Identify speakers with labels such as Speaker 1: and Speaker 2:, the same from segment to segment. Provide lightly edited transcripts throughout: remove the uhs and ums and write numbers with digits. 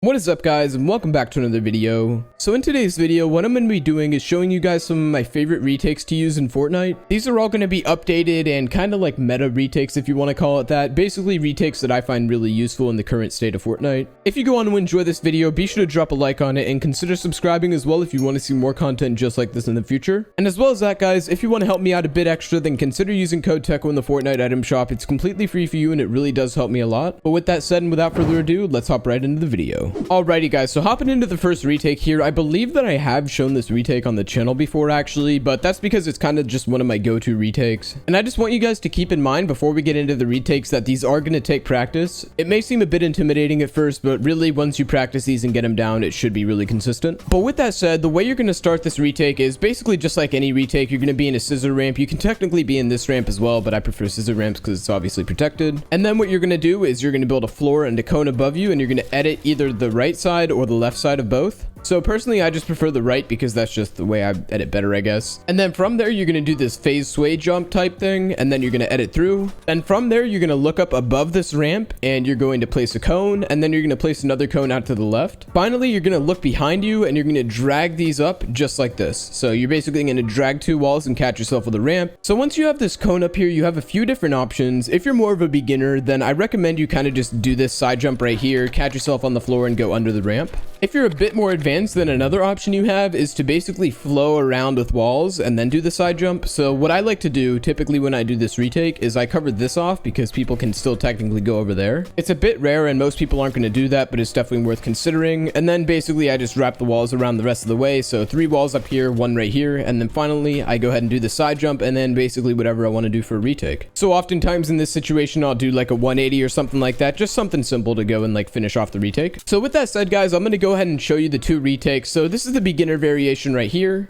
Speaker 1: What is up, guys, and welcome back to another video. So in today's video, what I'm going to be doing is showing you guys some of my favorite retakes to use in Fortnite. These are all going to be updated and kind of like meta retakes, if you want to call it that. Basically retakes that I find really useful in the current state of Fortnite. If you go on to enjoy this video, be sure to drop a like on it and consider subscribing as well if you want to see more content just like this in the future. And as well as that, guys, if you want to help me out a bit extra, then consider using code Teckoh in the Fortnite item shop. It's completely free for you and it really does help me a lot. But with that said and without further ado, let's hop right into the video. Alrighty, guys, so hopping into the first retake here, I believe that I have shown this retake on the channel before actually, but that's because it's kind of just one of my go-to retakes. And I just want you guys to keep in mind before we get into the retakes that these are going to take practice. It may seem a bit intimidating at first, but really once you practice these and get them down, it should be really consistent. But with that said, the way you're going to start this retake is basically just like any retake. You're going to be in a scissor ramp. You can technically be in this ramp as well, but I prefer scissor ramps because it's obviously protected. And then what you're going to do is you're going to build a floor and a cone above you, and you're going to edit either the right side or the left side of both. So personally, I just prefer the right because that's just the way I edit better, I guess. And then from there, you're going to do this phase sway jump type thing, and then you're going to edit through. And from there, you're going to look up above this ramp, and you're going to place a cone, and then you're going to place another cone out to the left. Finally, you're going to look behind you, and you're going to drag these up just like this. So you're basically going to drag two walls and catch yourself with a ramp. So once you have this cone up here, you have a few different options. If you're more of a beginner, then I recommend you kind of just do this side jump right here, catch yourself on the floor, and go under the ramp. If you're a bit more advanced, then another option you have is to basically flow around with walls and then do the side jump. So what I like to do typically when I do this retake is I cover this off because people can still technically go over there. It's a bit rare and most people aren't going to do that, but it's definitely worth considering. And then basically I just wrap the walls around the rest of the way. So 3 walls up here, 1 right here. And then finally I go ahead and do the side jump and then basically whatever I want to do for a retake. So oftentimes in this situation, I'll do like a 180 or something like that. Just something simple to go and like finish off the retake. So with that said, guys, I'm going to go ahead and show you the 2 retakes. So this is the beginner variation right here.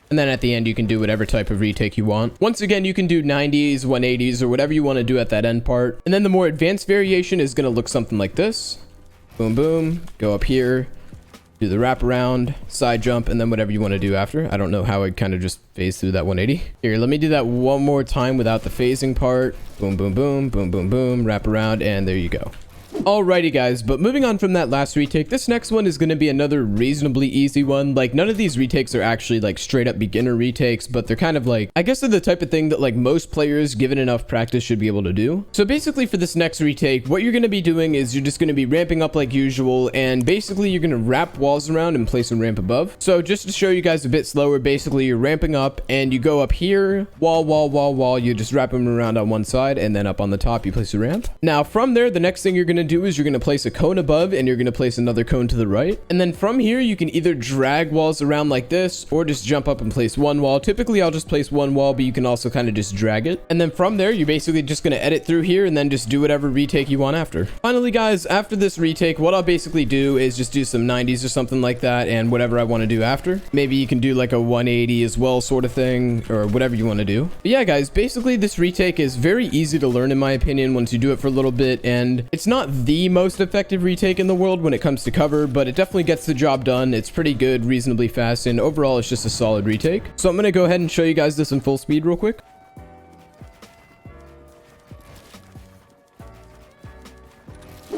Speaker 1: And then at the end, you can do whatever type of retake you want. Once again, you can do 90s, 180s, or whatever you want to do at that end part. And then the more advanced variation is going to look something like this. Boom, boom. Go up here. Do the wraparound, side jump, and then whatever you want to do after. I don't know how I kind of just phase through that 180. Here, let me do that one more time without the phasing part. Boom, boom, boom, boom, boom, boom, wrap around, and there you go. Alrighty, guys, but moving on from that last retake, this next one is going to be another reasonably easy one. Like, none of these retakes are actually like straight up beginner retakes, but they're kind of like, I guess they're the type of thing that like most players given enough practice should be able to do. So basically for this next retake, what you're going to be doing is you're just going to be ramping up like usual, and basically you're going to wrap walls around and place a ramp above. So just to show you guys a bit slower, basically you're ramping up and you go up here, wall, wall, wall, wall, you just wrap them around on one side, and then up on the top you place a ramp. Now from there, the next thing you're going to do is you're going to place a cone above and you're going to place another cone to the right. And then from here, you can either drag walls around like this or just jump up and place one wall. Typically, I'll just place one wall, but you can also kind of just drag it. And then from there, you're basically just going to edit through here and then just do whatever retake you want after. Finally, guys, after this retake, what I'll basically do is just do some 90s or something like that and whatever I want to do after. Maybe you can do like a 180 as well sort of thing or whatever you want to do. But yeah, guys, basically this retake is very easy to learn in my opinion once you do it for a little bit, and it's not the most effective retake in the world when it comes to cover, but it definitely gets the job done. It's pretty good, reasonably fast, and overall it's just a solid retake. So I'm going to go ahead and show you guys this in full speed real quick.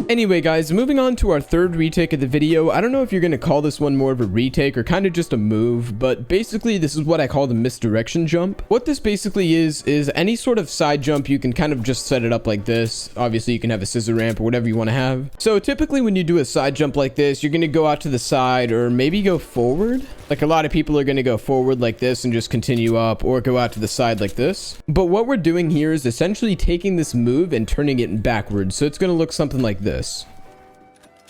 Speaker 1: Anyway, guys, moving on to our third retake of the video. I don't know if you're going to call this one more of a retake or kind of just a move, but basically this is what I call the misdirection jump. What this basically is any sort of side jump, you can kind of just set it up like this. Obviously, you can have a scissor ramp or whatever you want to have. So typically when you do a side jump like this, you're going to go out to the side or maybe go forward. Like a lot of people are going to go forward like this and just continue up, or go out to the side like this. But what we're doing here is essentially taking this move and turning it backwards. So it's going to look something like this.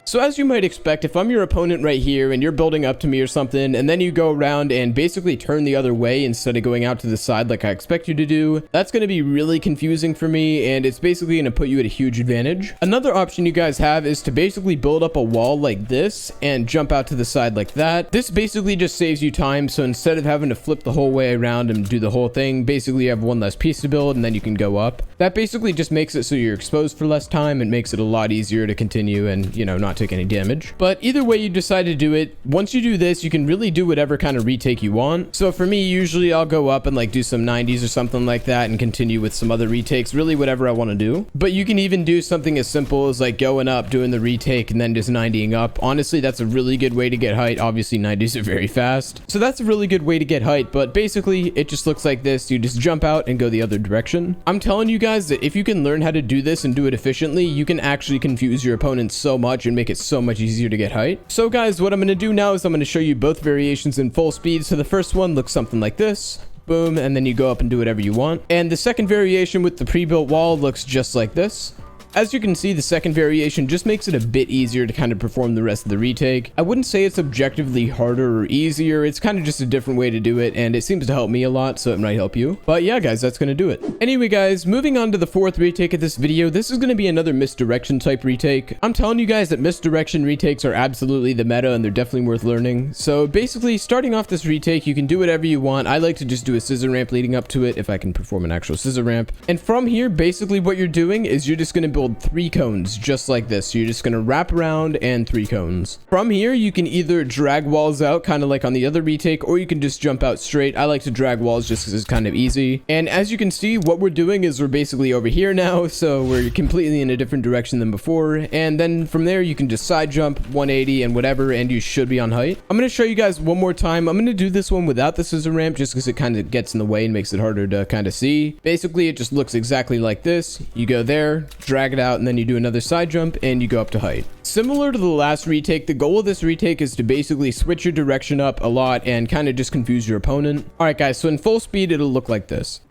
Speaker 1: So as you might expect, if I'm your opponent right here and you're building up to me or something, and then you go around and basically turn the other way instead of going out to the side like I expect you to do, that's going to be really confusing for me, and it's basically going to put you at a huge advantage. Another option you guys have is to basically build up a wall like this and jump out to the side like that. This basically just saves you time, so instead of having to flip the whole way around and do the whole thing, basically you have one less piece to build and then you can go up. That basically just makes it so you're exposed for less time and makes it a lot easier to continue and, you know, not not take any damage. But either way you decide to do it, once you do this, you can really do whatever kind of retake you want. So for me, usually I'll go up and like do some 90s or something like that and continue with some other retakes, really whatever I want to do. But you can even do something as simple as like going up, doing the retake, and then just 90ing up. Honestly, that's a really good way to get height. Obviously 90s are very fast, so that's a really good way to get height. But basically it just looks like this. You just jump out and go the other direction. I'm telling you guys that if you can learn how to do this and do it efficiently, you can actually confuse your opponents so much and make it so much easier to get height. So guys, what I'm going to do now is I'm going to show you both variations in full speed. So the first one looks something like this. Boom, and then you go up and do whatever you want. And the second variation with the pre-built wall looks just like this. As you can see, the second variation just makes it a bit easier to kind of perform the rest of the retake. I wouldn't say it's objectively harder or easier. It's kind of just a different way to do it, and it seems to help me a lot, so it might help you. But yeah, guys, that's going to do it. Anyway, guys, moving on to the fourth retake of this video, this is going to be another misdirection type retake. I'm telling you guys that misdirection retakes are absolutely the meta, and they're definitely worth learning. So basically, starting off this retake, you can do whatever you want. I like to just do a scissor ramp leading up to it if I can perform an actual scissor ramp. And from here, basically what you're doing is you're just going to build 3 cones just like this. So you're just going to wrap around and 3 cones. From here, you can either drag walls out kind of like on the other retake, or you can just jump out straight. I like to drag walls just because it's kind of easy. And as you can see, what we're doing is we're basically over here now, so we're completely in a different direction than before. And then from there, you can just side jump 180 and whatever, and you should be on height. I'm going to show you guys one more time. I'm going to do this one without the scissor ramp just because it kind of gets in the way and makes it harder to kind of see. Basically, it just looks exactly like this. You go there, drag it out, and then you do another side jump and you go up to height. Similar to the last retake, the goal of this retake is to basically switch your direction up a lot and kind of just confuse your opponent. All right, guys, so in full speed, it'll look like this.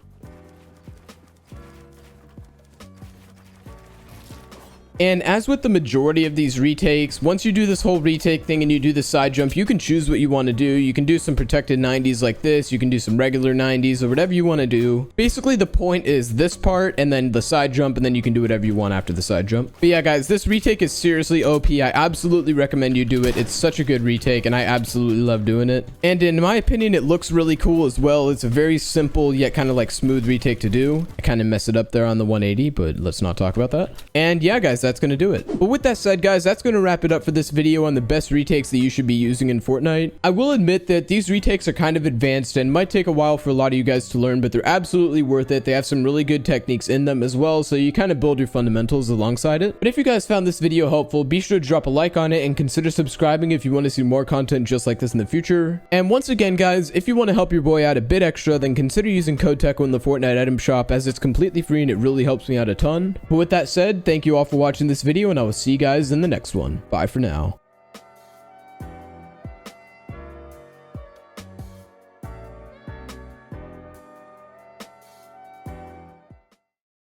Speaker 1: And as with the majority of these retakes, once you do this whole retake thing and you do the side jump, you can choose what you want to do. You can do some protected 90s like this. You can do some regular 90s or whatever you want to do. Basically, the point is this part and then the side jump, and then you can do whatever you want after the side jump. But yeah, guys, this retake is seriously OP. I absolutely recommend you do it. It's such a good retake, and I absolutely love doing it. And in my opinion, it looks really cool as well. It's a very simple yet kind of like smooth retake to do. I kind of messed it up there on the 180, but let's not talk about that. And yeah, guys, that's going to do it. But with that said, guys, that's going to wrap it up for this video on the best retakes that you should be using in Fortnite. I will admit that these retakes are kind of advanced and might take a while for a lot of you guys to learn, but they're absolutely worth it. They have some really good techniques in them as well, so you kind of build your fundamentals alongside it. But if you guys found this video helpful, be sure to drop a like on it and consider subscribing if you want to see more content just like this in the future. And once again, guys, if you want to help your boy out a bit extra, then consider using code Teckoh in the Fortnite item shop, as it's completely free and it really helps me out a ton. But with that said, thank you all for watching this video, and I will see you guys in the next one. Bye for now.